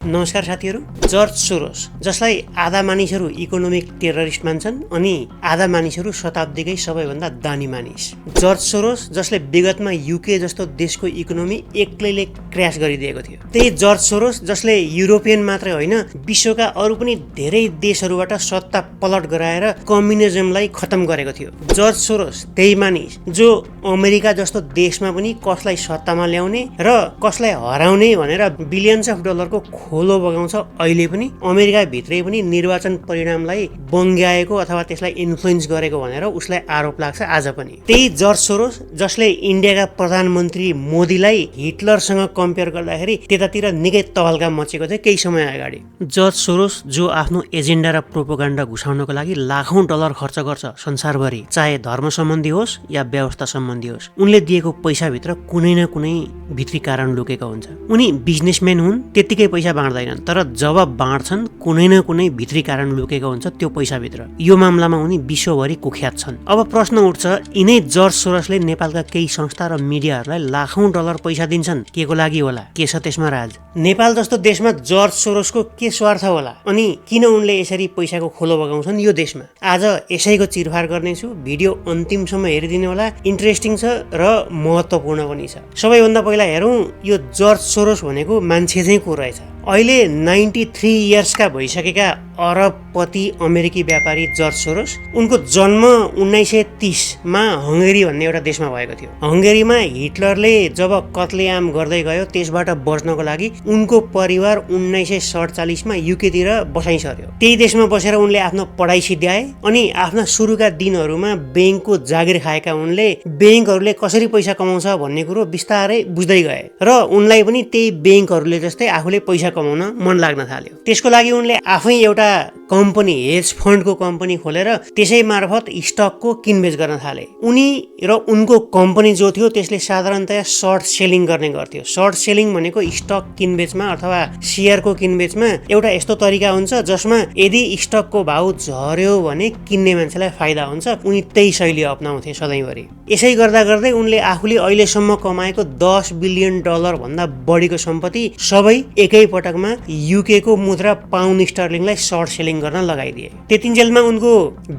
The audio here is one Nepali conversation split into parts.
नमस्कार साथीहरू। जर्ज सोरोस, जसलाई आधा मानिसहरू इकोनोमिक टेररिस्ट मान्छन् अनि आधा मानिसहरू शताब्दीकै सबैभन्दा दानी मानिस। जर्ज सोरोस, जसले विगतमा युके जस्तो देशको इकोनोमी एक्लैले क्र्यास गरिदिएको थियो। त्यही जर्ज सोरोस, जसले युरोपियन मात्रै होइन विश्वका अरू पनि धेरै देशहरूबाट सत्ता पलट गराएर कम्युनिजमलाई खत्म गरेको थियो। जर्ज सोरोस त्यही मानिस जो अमेरिका जस्तो देशमा पनि कसलाई सत्तामा ल्याउने र कसलाई हराउने भनेर बिलियन्स अफ डलरको खोलो बगाउँछ। अहिले पनि अमेरिका भित्रै पनि निर्वाचन परिणामलाई बङ्ग्याएको अथवा त्यसलाई इन्फ्लुएन्स गरेको भनेर उसलाई आरोप लाग्छ आज पनि। त्यही जर्ज सोरोस, जसले इन्डियाका प्रधानमन्त्री मोदीलाई हिटलरसँग कम्पेयर गर्दाखेरि त्यतातिर निकै तहल्का मचेको थियो केही समय अगाडि। जर्ज सोरोस जो आफ्नो एजेन्डा र प्रोपोगन्डा घुसाउनको लागि लाखौं डलर खर्च गर्छ संसारभरि, चाहे धर्म सम्बन्धी होस् या व्यवस्था सम्बन्धी होस्, उनले दिएको पैसाभित्र कुनै न कुनै भित्री कारण लुकेको हुन्छ। उनी बिजनेसम्यान हुन्, त्यत्तिकै पैसा बाँड्दैनन्, तर जब बाँड्छन् कुनै न कुनै भित्री कारण लुकेको हुन्छ त्यो पैसाभित्र। यो मामलामा उनी विश्वभरि कुख्यात छन्। अब प्रश्न उठ्छ, यिनै जर्ज सोरोसले नेपालका केही संस्था र मिडियाहरूलाई लाखौं डलर पैसा दिन्छन्, के को लागि होला? के छ त्यसमा राज? नेपाल जस्तो देशमा जर्ज सोरोसको के स्वार्थ होला? अनि किन उनले यसरी पैसाको खोलो बगाउँछन् यो देशमा? आज यसैको चिरफार गर्नेछु। भिडियो अन्तिमसम्म हेरिदिनु होला। इन्ट्रेस्टिङ छ र महत्त्वपूर्ण पनि छ। सबैभन्दा पहिला हेरौँ यो जर्ज सोरोस भनेको मान्छे चाहिँ को रहेछ। अहिले 93 इयर्सका भइसकेका अरबपति अमेरिकी व्यापारी जर्ज सोरोस। उनको जन्म 1930 मा हङ्गेरी भन्ने एउटा देशमा भएको थियो। हङ्गेरीमा हिटलरले जब कत्लेआम गर्दै गयो त्यसबाट बच्नको लागि उनको परिवार 1947 मा युकेतिर बसाइ सर्यो। त्यही देशमा बसेर उनले आफ्नो पढाइ सिद्ध्याए अनि आफ्ना सुरुका दिनहरूमा ब्याङ्कको जागिर खाएका उनले ब्याङ्कहरूले कसरी पैसा कमाउँछ भन्ने कुरो बिस्तारै बुझ्दै गए र उनलाई पनि त्यही ब्याङ्कहरूले जस्तै आफूले पैसा कमाउन मन लाग्न थाल्यो। त्यसको लागि उनले आफै एउटा कम्पनी, हेज फन्डको कम्पनी खोलेर त्यसै मार्फत स्टकको किनबेच गर्न थाले। उनी र उनको कम्पनी जो थियो त्यसले साधारणतया सर्ट सेलिङ गर्ने गर्थ्यो। सर्ट सेलिङ भनेको स्टक किनबेचमा अथवा सेयरको किनबेचमा एउटा यस्तो तरिका हुन्छ जसमा यदि स्टकको भाउ झर्यो भने किन्ने मान्छेलाई फाइदा हुन्छ। उनी त्यही शैली अपनाउँथे सधैँभरि। यसै गर्दा गर्दै उनले आफूले अहिलेसम्म कमाएको 10 बिलियन डलर भन्दा बढीको सम्पत्ति सबै एकै पटकमा युके को मुद्रा पाउन्ड स्टर्लिङलाई सर्ट सेलिङ गर्न लगाइदिए। त्यतिन्जेलमा उनको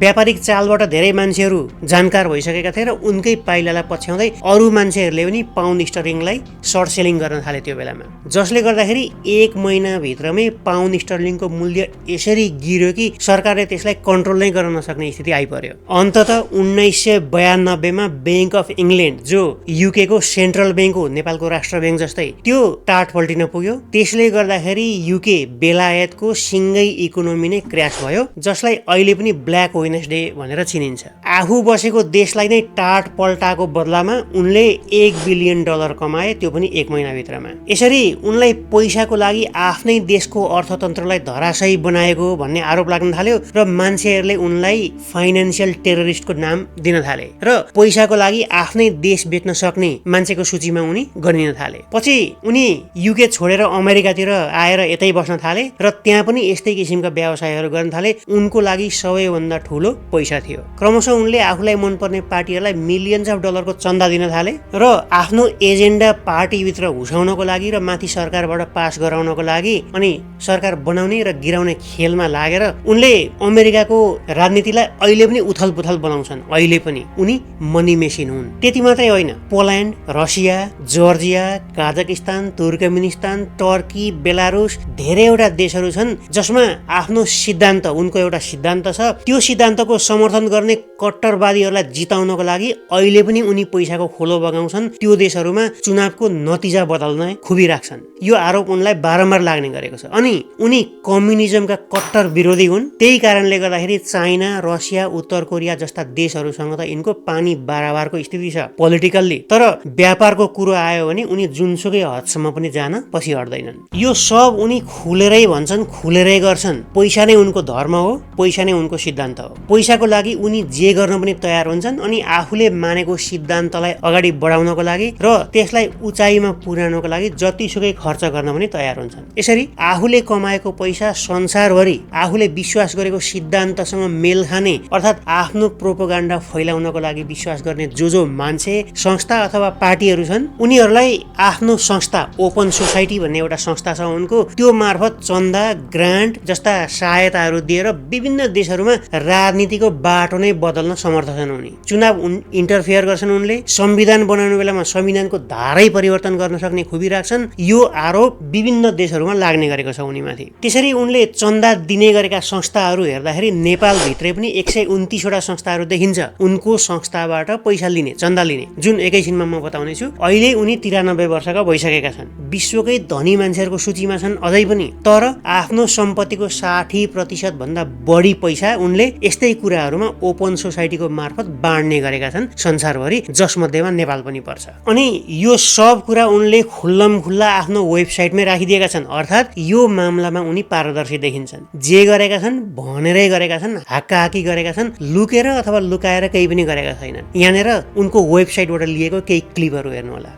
व्यापारिक चालबाट धेरै मान्छेहरू जानकार भइसकेका थिए र उनकै पाइलालाई पछ्याउँदै अरू मान्छेहरूले पनि पाउन्ड स्टर्लिङलाई सर्ट सेलिङ गर्न थाले त्यो बेलामा। जसले गर्दाखेरि 1 महिनाभित्रमै पाउन्ड स्टर्लिङको मूल्य यसरी गिर्यो कि सरकारले त्यसलाई कन्ट्रोल नै गर्न नसक्ने स्थिति आइपर्यो। अन्ततः 1992 मा बैंक अफ इङ्ल्यान्ड जो युके को सेन्ट्रल बैंक हो, नेपालको राष्ट्र बैंक जस्तै, त्यो टाट पल्टिन पुग्यो। त्यसले गर्दाखेरि युके बेलायतको सिङ्गै इकोनोमी नै क्र्यास भयो, जसलाई अहिले पनि ब्ल्याक वेडनेसडे भनेर चिनिन्छ। आफू बसेको देशलाई नै टाट पल्टाएको बदलामा उनले 1 बिलियन डलर कमाए, त्यो पनि 1 महिनाभित्रमा। यसरी उनलाई पैसाको लागि आफ्नै देशको अर्थतन्त्रलाई धराशयी बनाएको भन्ने आरोप लाग्न थाल्यो र मान्छेहरूले उनलाई फाइनेन्सियल टेररिस्टको नाम दिन थाले र पैसाको लागि आफ्नै देश बेच्न सक्ने मान्छेको सूचीमा उनी गरिन थाले। पछि उनी युके छोडेर अमेरिकातिर आएर यतै बस्न थाले र त्यहाँ पनि यस्तै किसिमका व्यवसायहरू गर्न थाले। उनको लागि सबैभन्दा ठुलो पैसा थियो। क्रमशः उनले आफूलाई मनपर्ने पार्टीहरूलाई मिलियन्स अफ डलरको चन्दा दिन थाले र आफ्नो एजेन्डा पार्टीभित्र घुसाउनको लागि र माथि सरकारबाट पास गराउनको लागि अनि सरकार बनाउने र गिराउने खेलमा लागेर उनले अमेरिकाको राजनीतिलाई अहिले पनि उथल पुथल बनाउँछन्। अहिले पनि उनी मनी मेसिन हुन्। त्यति मात्रै होइन, Poland, Russia, Georgia, Kazakhstan, Turkmenistan, Turkey, Belarus, धेरैवटा देशहरू छन् जसमा आफ्नो सिद्धान्त, उनको एउटा सिद्धान्त छ। त्यो सिद्धान्तको समर्थन गर्ने कट्टरवादीहरूलाई जिताउनको लागि अहिले पनि उनी पैसाको खोलो बगाउँछन्। त्यो देशहरूमा चुनावको नतिजा बदल्न खुबिराख्छन्। यो आरोप उनलाई बारम्बार लाग्ने गरेको छ। अनि उनी कम्युनिजमका कट्टर विरोधी हुन्। त्यही कारणले गर्दाखेरि चाइना, रसिया, उत्तर कोरिया जस्ता देशहरूसँग त यिनको पानी बाराबारको स्थिति छ पोलिटिकल्ली। तर व्यापारको कुरो आयो भने उनी जुनसुकै हदसम्म पनि जान पछि हट्दैनन्। यो सब उनी खुलेरै भन्छन्, खुलेरै गर्छन्। पैसा नै उनको धर्म हो, पैसा नै उनको सिद्धान्त हो। पैसाको लागि उनी जे गर्न पनि तयार हुन्छन् अनि आफूले मानेको सिद्धान्तलाई अगाडि बढाउनको लागि र त्यसलाई उचाइमा पुर्याउनको लागि जतिसुकै खर्च गर्न पनि तयार हुन्छन्। यसरी आफूले कमाएको पैसा संसारभरि आफूले विश्वास गरेको सिद्धान्तसँग मेल खाने अर्थात् आफ्नो प्रोपोगन्डा फैलाउनको लागि विश्वास गर्ने जो मान्छे, संस्था अथवा पार्टीहरू छन् उनीहरूलाई आफ्नो संस्था ओपन सोसाइटी भन्ने एउटा संस्था छ उनको, त्यो मार्फत चन्दा, ग्रान्ट जस्ता सहायताहरू दिएर विभिन्न देशहरूमा राजनीतिको बाटो नै बदल्न समर्थ छन्। उनी चुनाव इन्टरफेयर गर्छन्, उनले संविधान बनाउने बेलामा संविधानको धारै परिवर्तन गर्न सक्ने खुबी राख्छन्। यो आरोप विभिन्न देशहरूमा लाग्ने गरेको छ उनीमाथि। त्यसरी उनले चन्दा दिने गरेका संस्थाहरू हेर्दाखेरि नेपालभित्रै पनि 129 वटा संस्थाहरू देखिन्छ उनको संस्थाबाट पैसा लिने, चन्दा लिने, जुन एकैछिनमा म बताउने छु। अहिले उनी 93 वर्षका भइसकेका छन्, विश्वकै धनी मान्छेहरूको सूचीमा छन् अझै पनि। तर आफ्नो सम्पत्तिको 60% भन्दा बढी पैसा उनले यस्तै कुराहरूमा ओपन सोसाइटीको मार्फत बाँड्ने गरेका छन् संसारभरि, जसमध्येमा नेपाल पनि पर्छ। अनि यो सब कुरा उनले खुल्लमखुल्ला आफ्नो वेबसाइटमै राखिदिएका छन्, अर्थात् यो मामलामा उनी पारदर्शी देखिन्छन्। जे गरेका छन् भनेरै गरेका छन्, हाक्काहाक्की गरेका छन्, लुकेर अथवा लुकाएर केही पनि गरेका छैनन्। यहाँनिर उनको वेबसाइटबाट लिएको केही क्लिपहरू हेर्नु होला।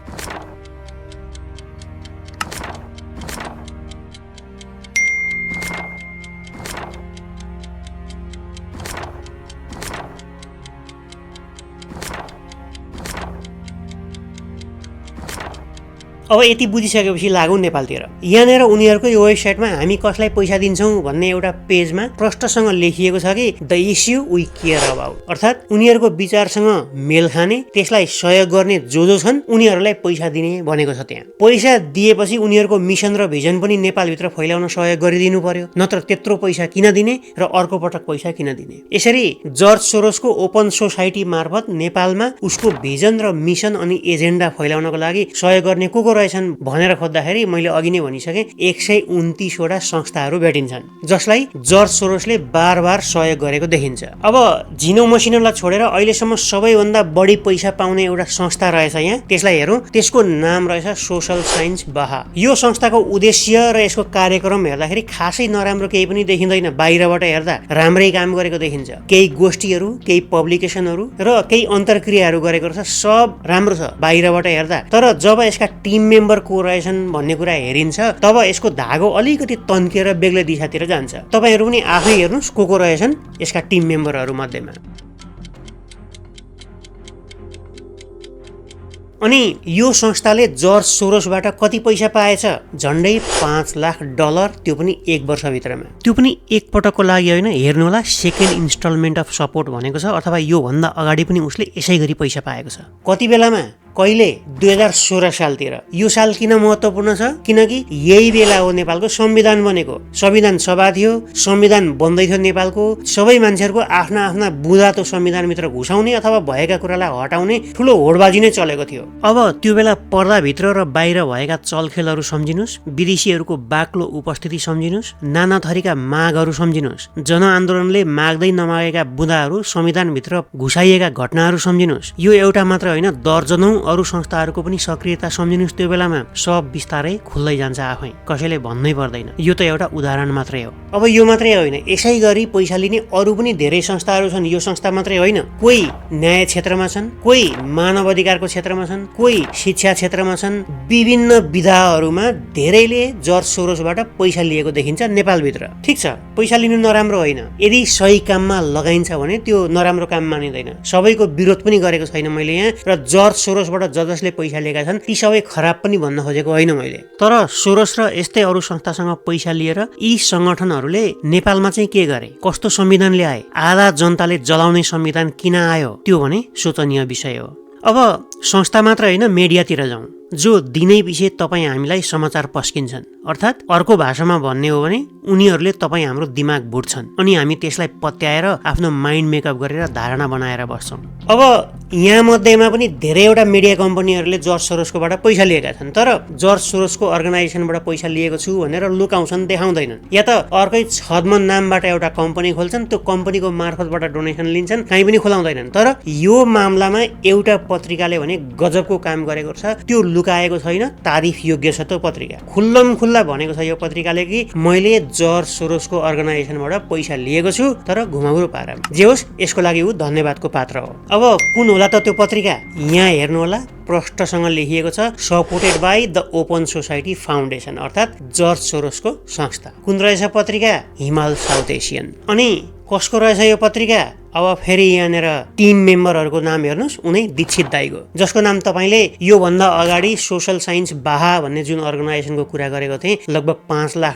अब यति बुझिसकेपछि लागौँ नेपालतिर। यहाँनिर उनीहरूकै वेबसाइटमा हामी कसलाई पैसा दिन्छौँ भन्ने एउटा पेजमा प्रष्टसँग लेखिएको छ कि the issue we care about, अर्थात् उनीहरूको विचारसँग मेल खाने, त्यसलाई सहयोग गर्ने जो छन् उनीहरूलाई पैसा दिने भनेको छ। त्यहाँ पैसा दिएपछि उनीहरूको मिसन र भिजन पनि नेपालभित्र फैलाउन सहयोग गरिदिनु पर्यो, नत्र त्यत्रो पैसा किन दिने र अर्को पटक पैसा किन दिने। यसरी जर्ज सोरोसको ओपन सोसाइटी मार्फत नेपालमा उसको भिजन र मिसन अनि एजेन्डा फैलाउनको लागि सहयोग गर्ने को रहेछन् भनेर खोज्दाखेरि मैले अघि नै भनिसकेँ 129 वटा संस्थाहरू भेटिन्छन् जसलाई जर्ज सोरोसले बार सहयोग गरेको देखिन्छ। अब झिनो मसिनोलाई छोडेर अहिलेसम्म सबैभन्दा बढी पैसा पाउने एउटा संस्था रहेछ यहाँ, त्यसलाई हेरौँ। त्यसको नाम रहेछ सोशल साइन्स बाहा। यो संस्थाको उद्देश्य र यसको कार्यक्रम हेर्दाखेरि खासै नराम्रो केही पनि देखिँदैन। बाहिरबाट हेर्दा राम्रै काम गरेको देखिन्छ। केही गोष्ठीहरू, केही पब्लिकेसनहरू र केही अन्तर्क्रियाहरू गरेको रहेछ, सब राम्रो छ बाहिरबाट हेर्दा। तर जब यसका टिम मेम्बर को रहेछन् भन्ने कुरा हेरिन्छ तब यसको धागो अलिकति तन्केर बेग्लै दिशातिर जान्छ। तपाईहरू पनि आफै हेर्नुस् को रहेछन् यसका टिम मेम्बरहरू मध्येमा। अनि यो संस्थाले जर्ज सोरोसबाट कति पैसा पाएछ? झन्डै $5 लाख, त्यो पनि 1 वर्षभित्रमा। त्यो पनि एक पटकको लागि होइन, हेर्नु होला सेकेन्ड इन्स्टलमेन्ट अफ सपोर्ट भनेको छ, अथवा यो भन्दा अगाडि पनि उसले यसै गरी पैसा पाएको छ। कति बेलामा? कहिले? 2016 सालतिर। यो साल किन महत्त्वपूर्ण छ? किनकि यही बेला हो नेपालको संविधान बनेको। संविधान सभा थियो, संविधान बन्दै थियो नेपालको। सबै मान्छेहरूको आफ्ना आफ्ना बुँदा त्यो संविधानभित्र घुसाउने अथवा भएका कुरालाई हटाउने ठुलो होडबाजी नै चलेको थियो। अब त्यो बेला पर्दाभित्र र बाहिर भएका चलखेलहरू सम्झिनुस्, विदेशीहरूको बाक्लो उपस्थिति सम्झिनुस्, नाना थरीका मागहरू सम्झिनुस्, जनआन्दोलनले माग्दै नमागेका बुँदाहरू संविधानभित्र घुसाइएका घटनाहरू सम्झिनुस्। यो एउटा मात्र होइन, दर्जनौं अरू संस्थाहरूको पनि सक्रियता सम्झिनुस्। त्यो बेलामा सब बिस्तारै खुल्दै जान्छ आफै, कसैले भन्नै पर्दैन। यो त एउटा उदाहरण मात्रै हो। अब यो मात्रै होइन, यसै गरी पैसा लिने अरू पनि धेरै संस्थाहरू छन्। यो संस्था मात्रै होइन, कोही न्याय क्षेत्रमा छन्, कोही मानव अधिकारको क्षेत्रमा छन्, कोही शिक्षा क्षेत्रमा छन्। विभिन्न विधाहरूमा धेरैले जर्ज सोरोसबाट पैसा लिएको देखिन्छ नेपालभित्र। ठिक छ, पैसा लिनु नराम्रो होइन, यदि सही काममा लगाइन्छ भने त्यो नराम्रो काम मानिँदैन। सबैको विरोध पनि गरेको छैन मैले यहाँ, र जर्ज सोरोसबाट जसले पैसा लिएका छन् ती सबै खराब पनि भन्न खोजेको होइन मैले। तर सोरोस र यस्तै अरू संस्थासँग पैसा लिएर यी संगठनहरूले नेपालमा चाहिँ के गरे, कस्तो संविधान ल्याए, आधा जनताले जलाउने संविधान किन आयो, त्यो भने सोचनीय विषय हो। अब संस्था मात्र होइन, मिडियातिर जाउँ। जो दिनै पछि तपाईँ हामीलाई समाचार पस्किन्छन्, अर्थात् अर्को भाषामा भन्ने हो भने उनीहरूले तपाईँ हाम्रो दिमाग भुट्छन् अनि हामी त्यसलाई पत्याएर आफ्नो माइन्ड मेकअप गरेर धारणा बनाएर बस्छौँ। अब यहाँ मध्येमा पनि धेरैवटा मिडिया कम्पनीहरूले जर्ज सोरोसकोबाट पैसा लिएका छन्, तर जर्ज सोरोसको अर्गनाइजेसनबाट पैसा लिएको छु भनेर लुकाउँछन्, देखाउँदैनन्। या त अर्कै छदमन नामबाट एउटा कम्पनी खोल्छन्, त्यो कम्पनीको मार्फतबाट डोनेसन लिन्छन्, कहीँ पनि खुलाउँदैनन्। तर यो मामलामा एउटा पत्रिकाले भने गजबको काम गरेको छ, त्यो लुकाएको छैन, तारिफ योग्य छ त्यो पत्रिका। खुल्लम खुल्ला भनेको छ यो पत्रिकाले कि मैले जर्ज सोरोसको अर्गनाइजेसनबाट पैसा लिएको छु, तर घुमाउरो पारामा। जे होस्, यसको लागि ऊ धन्यवादको पात्र हो। अब कुन होला त त्यो पत्रिका? यहाँ हेर्नु होला, प्रष्टसँग लेखिएको छ supported by the open society foundation, अर्थात् जर्ज सोरोसको संस्था। कुन रहेछ पत्रिका? हिमाल साउथ एसियन। अनि कसको रहेछ यो पत्रिका? अब फेरि यहाँनिर टिम मेम्बरहरूको नाम हेर्नुहोस्, उनै दीक्षित दाईको, जसको नाम तपाईँले योभन्दा अगाडि सोसल साइन्स बाहा भन्ने जुन अर्गनाइजेसनको कुरा गरेको थिएँ, लगभग $5 लाख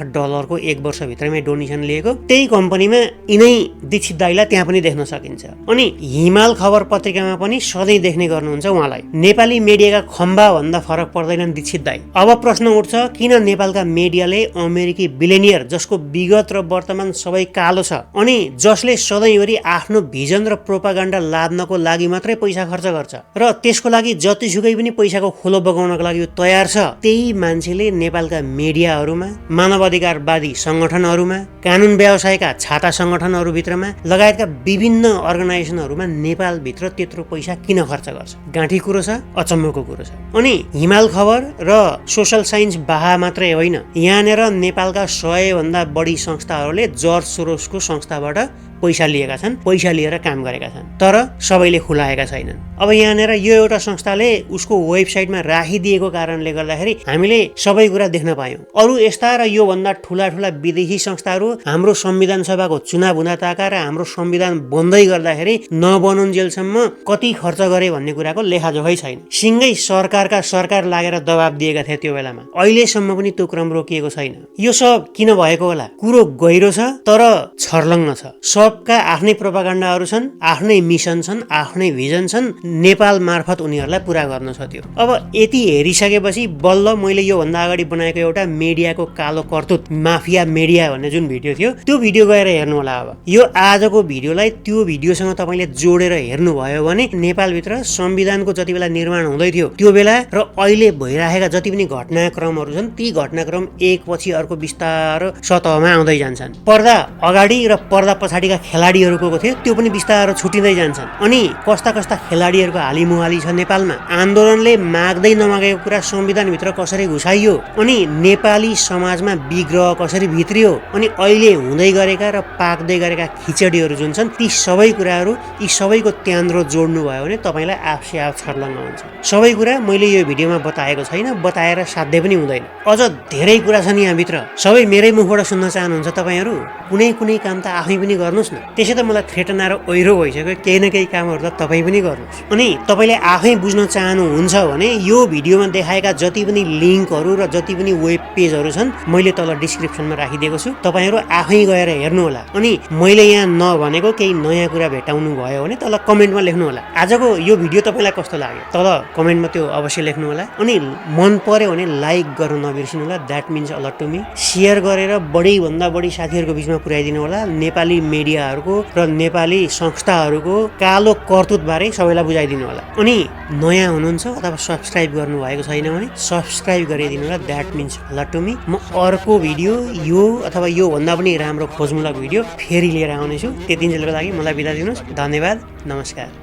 एक वर्षभित्रमै डोनेसन लिएको, त्यही कम्पनीमा यिनै दीक्षित दाईलाई त्यहाँ पनि देख्न सकिन्छ। अनि हिमाल खबर पत्रिकामा पनि सधैँ देख्ने गर्नुहुन्छ उहाँलाई। नेपाली मिडियाका खम्बा भन्दा फरक पर्दैनन् दीक्षित दाई। अब प्रश्न उठ्छ, किन नेपालका मिडियाले अमेरिकी बिलियनियर जसको विगत र वर्तमान सबै कालो छ अनि जसले सधैँभरि आफ्नो भिजन र प्रोपागान्डा लाद्नको लागि मात्रै पैसा खर्च गर्छ र त्यसको लागि जतिसुकै पनि पैसाको खोलो बगाउनको लागि तयार छ, त्यही मान्छेले नेपालका मिडियाहरूमा, मानवाधिकारवादी सङ्गठनहरूमा, कानुन व्यवसायका छाता सङ्गठनहरूभित्रमा लगायतका विभिन्न अर्गनाइजेसनहरूमा नेपालभित्र त्यत्रो पैसा किन खर्च गर्छ? गाँठी कुरो छ, अचम्मको कुरो छ। अनि हिमाल खबर र सोसल साइन्स बाहा मात्रै होइन, यहाँनिर नेपालका 100 भन्दा बढी संस्थाहरूले जर्ज सोरोसको संस्थाबाट पैसा लिएका छन्, पैसा लिएर काम गरेका छन्, तर सबैले खुलाएका छैनन्। अब यहाँनिर यो एउटा संस्थाले उसको वेबसाइटमा राखिदिएको कारणले गर्दाखेरि हामीले सबै कुरा देख्न पायौँ। अरू यस्ता र योभन्दा ठुला ठुला विदेशी संस्थाहरू हाम्रो संविधान सभाको चुनाव हुँदा ताका र हाम्रो संविधान बन्दै गर्दाखेरि नबनुन्जेलसम्म कति खर्च गरे भन्ने कुराको लेखाजोखै छैन। सिँगै सरकार लागेर दबाब दिएका थिए त्यो बेलामा, अहिलेसम्म पनि त्यो क्रम रोकिएको छैन। यो सब किन भएको होला? कुरो गहिरो छ तर छर्लङ्ग छ। सबका आफ्नै प्रोपागान्डाहरू छन्, आफ्नै मिसन छन्, आफ्नै भिजन छन्, नेपाल मार्फत उनीहरूलाई पुरा गर्न छ त्यो। अब यति हेरिसकेपछि बल्ल मैले योभन्दा अगाडि बनाएको एउटा मिडियाको कालो कर्तुत, माफिया मिडिया भन्ने जुन भिडियो थियो, त्यो भिडियो गएर हेर्नु होला। अब यो आजको भिडियोलाई त्यो भिडियोसँग तपाईँले जोडेर हेर्नुभयो भने नेपालभित्र संविधानको जति बेला निर्माण हुँदै थियो त्यो बेला र अहिले भइरहेका जति पनि घटनाक्रमहरू छन्, ती घटनाक्रम एकपछि अर्को बिस्तारो सतहमा आउँदै जान्छन्। पर्दा अगाडि र पर्दा पछाडिका खेलाडीहरूको थियो त्यो पनि बिस्तारो छुटिँदै जान्छन्। अनि कस्ता कस्ता खेलाडीहरूको हालिमुहाली छ नेपालमा। आन्दोलनले माग्दै नमागेको कुरा संविधानभित्र कसरी घुसाइयो, अनि नेपाली समाजमा विग्रह कसरी भित्रियो, अनि अहिले हुँदै गरेका र पाक्दै गरेका खिचडीहरू जुन छन्, ती सबै कुराहरू, यी सबैको त्यान्द्रो जोड्नु भयो भने तपाईँलाई आफसे आफ छर्लङ्ग हुन्छ। सबै कुरा मैले यो भिडियोमा बताएको छैन, बताएर साध्य पनि हुँदैन। अझ धेरै कुरा छन् यहाँभित्र, सबै मेरै मुखबाट सुन्न चाहनुहुन्छ तपाईँहरू? कुनै कुनै काम त आफै पनि गर्नुहोस् न। त्यसै त मलाई थ्रेटनाएर ओहिरो भइसक्यो, केही न केही कामहरू त तपाईँ पनि गर्नुहोस्। अनि तपाईँले आफै बुझ्न चाहनुहुन्छ भने यो भिडियोमा देखाएका जति पनि लिङ्कहरू र जति पनि वेब पेजहरू छन्, मैले तल डिस्क्रिप्सनमा राखिदिएको छु, तपाईँहरू आफै गएर हेर्नुहोला। अनि मैले यहाँ नभनेको केही नयाँ कुरा भेटाउनु भयो भने तल कमेन्टमा लेख्नु होला। आजको यो भिडियो तपाईँलाई कस्तो लाग्यो तल कमेन्टमा त्यो अवश्य लेख्नु होला। अनि मन पर्यो भने लाइक गर्न नबिर्सिनु होला, that means a lot to me. Share गरेर बढीभन्दा बढी साथीहरूको बिचमा पुर्याइदिनु होला। नेपाली मिडियाहरूको र नेपाली संस्थाहरूको कालो कर्तुतबारे सबैलाई बुझाइदिनु होला। अनि नयाँ हुनुहुन्छ अथवा सब्सक्राइब गर्नु भएको छैन भने सब्सक्राइब गरिदिनु होला, that means a lot to me. म अर्को भिडियो यो अथवा यो भन्दा पनि राम्रो खोजमूलक भिडियो फेरि लिएर आउनेछु। त्यतिन्जेलको लागि मलाई बिदा दिनुहोस्। धन्यवाद, नमस्कार।